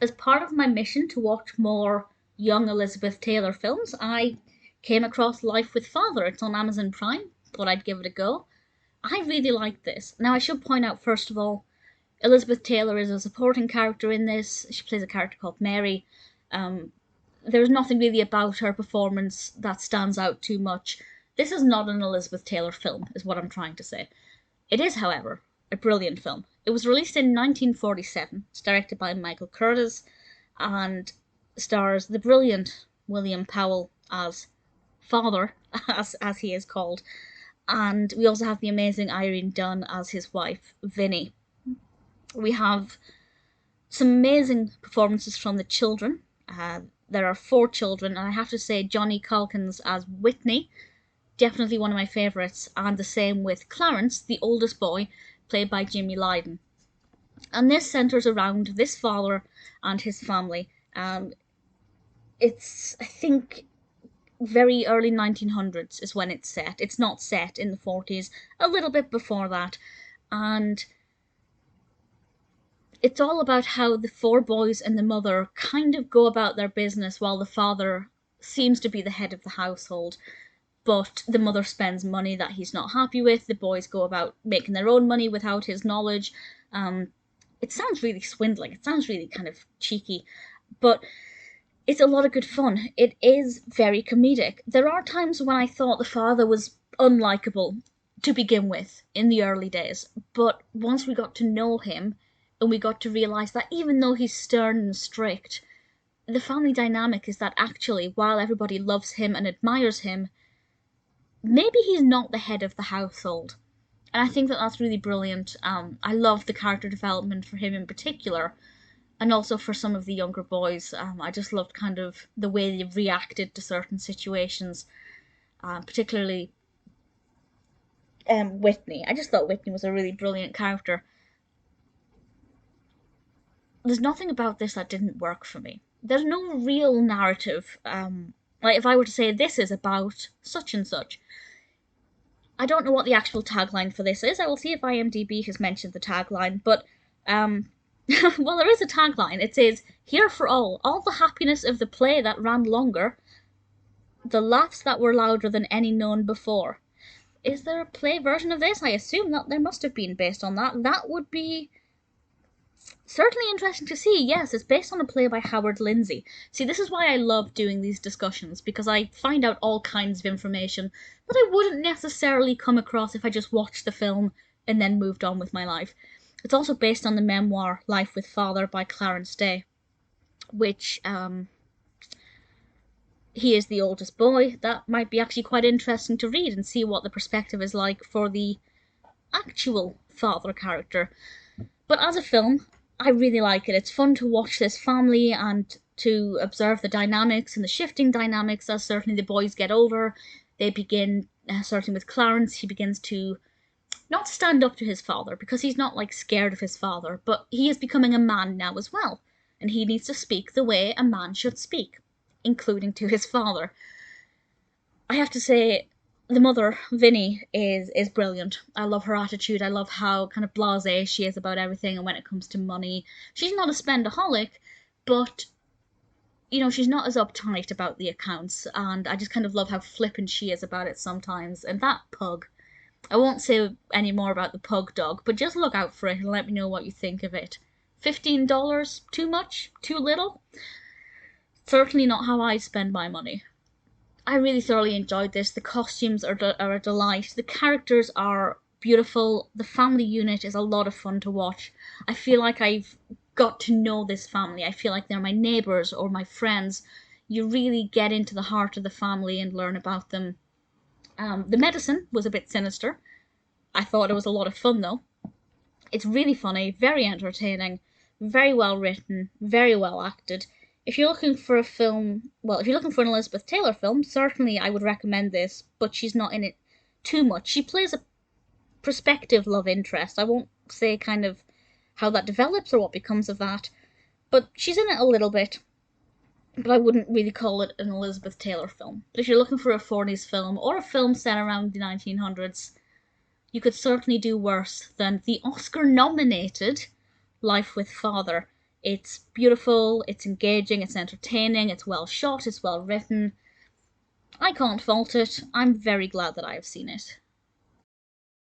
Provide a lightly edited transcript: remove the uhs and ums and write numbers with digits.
as part of my mission to watch more young Elizabeth Taylor films, I came across Life with Father. It's on Amazon Prime. Thought I'd give it a go. I really like this. Now, I should point out, first of all, Elizabeth Taylor is a supporting character in this. She plays a character called Mary. There's nothing really about her performance that stands out too much. This is not an Elizabeth Taylor film, is what I'm trying to say. It is, however, a brilliant film. It was released in 1947. It's directed by Michael Curtiz and stars the brilliant William Powell as father, as he is called. And we also have the amazing Irene Dunne as his wife, Vinnie. We have some amazing performances from the children. There are 4 children, and I have to say Johnny Calkins as Whitney, definitely one of my favourites, and the same with Clarence, the oldest boy, played by Jimmy Lydon. And this centres around this father and his family. It's, I think, very early 1900s is when it's set. It's not set in the 40s, a little bit before that. And it's all about how the 4 boys and the mother kind of go about their business while the father seems to be the head of the household. But the mother spends money that he's not happy with. The boys go about making their own money without his knowledge. It sounds really swindling. It sounds really kind of cheeky. But it's a lot of good fun. It is very comedic. There are times when I thought the father was unlikable to begin with in the early days. But once we got to know him, and we got to realise that even though he's stern and strict, the family dynamic is that actually, while everybody loves him and admires him, maybe he's not the head of the household. And I think that that's really brilliant. I love the character development for him in particular, and also for some of the younger boys. I just loved kind of the way they reacted to certain situations, particularly Whitney. I just thought Whitney was a really brilliant character. There's nothing about this that didn't work for me. There's no real narrative. Like if I were to say this is about such and such, I don't know what the actual tagline for this is. I will see if IMDb has mentioned the tagline, but well, there is a tagline. It says, "Here for all the happiness of the play that ran longer, the laughs that were louder than any known before." Is there a play version of this? I assume that there must have been based on that. That would be certainly interesting to see. Yes, it's based on a play by Howard Lindsay. See, this is why I love doing these discussions, because I find out all kinds of information that I wouldn't necessarily come across if I just watched the film and then moved on with my life. It's also based on the memoir Life with Father by Clarence Day, which he is the oldest boy. That might be actually quite interesting to read and see what the perspective is like for the actual father character. But as a film, I really like it. It's fun to watch this family and to observe the dynamics and the shifting dynamics as certainly the boys get older. They begin, certainly with Clarence, he begins to not stand up to his father, because he's not like scared of his father, but he is becoming a man now as well, and he needs to speak the way a man should speak, including to his father. I have to say, the mother, Vinnie, is brilliant. I love her attitude. I love how kind of blasé she is about everything, and when it comes to money, she's not a spendaholic, but you know, she's not as uptight about the accounts, and I just kind of love how flippant she is about it sometimes. And that pug, I won't say any more about the pug dog, but just look out for it and let me know what you think of it. $15? Too much? Too little? Certainly not how I spend my money. I really thoroughly enjoyed this. The costumes are a delight. The characters are beautiful. The family unit is a lot of fun to watch. I feel like I've got to know this family. I feel like they're my neighbours or my friends. You really get into the heart of the family and learn about them. The medicine was a bit sinister. I thought it was a lot of fun though. It's really funny, very entertaining, very well written, very well acted. If you're looking for a film, well, if you're looking for an Elizabeth Taylor film, certainly I would recommend this, but she's not in it too much. She plays a prospective love interest. I won't say kind of how that develops or what becomes of that, but she's in it a little bit. But I wouldn't really call it an Elizabeth Taylor film. But if you're looking for a 40s film or a film set around the 1900s, you could certainly do worse than the Oscar-nominated Life with Father. It's beautiful, it's engaging, it's entertaining, it's well shot, it's well written. I can't fault it. I'm very glad that I have seen it.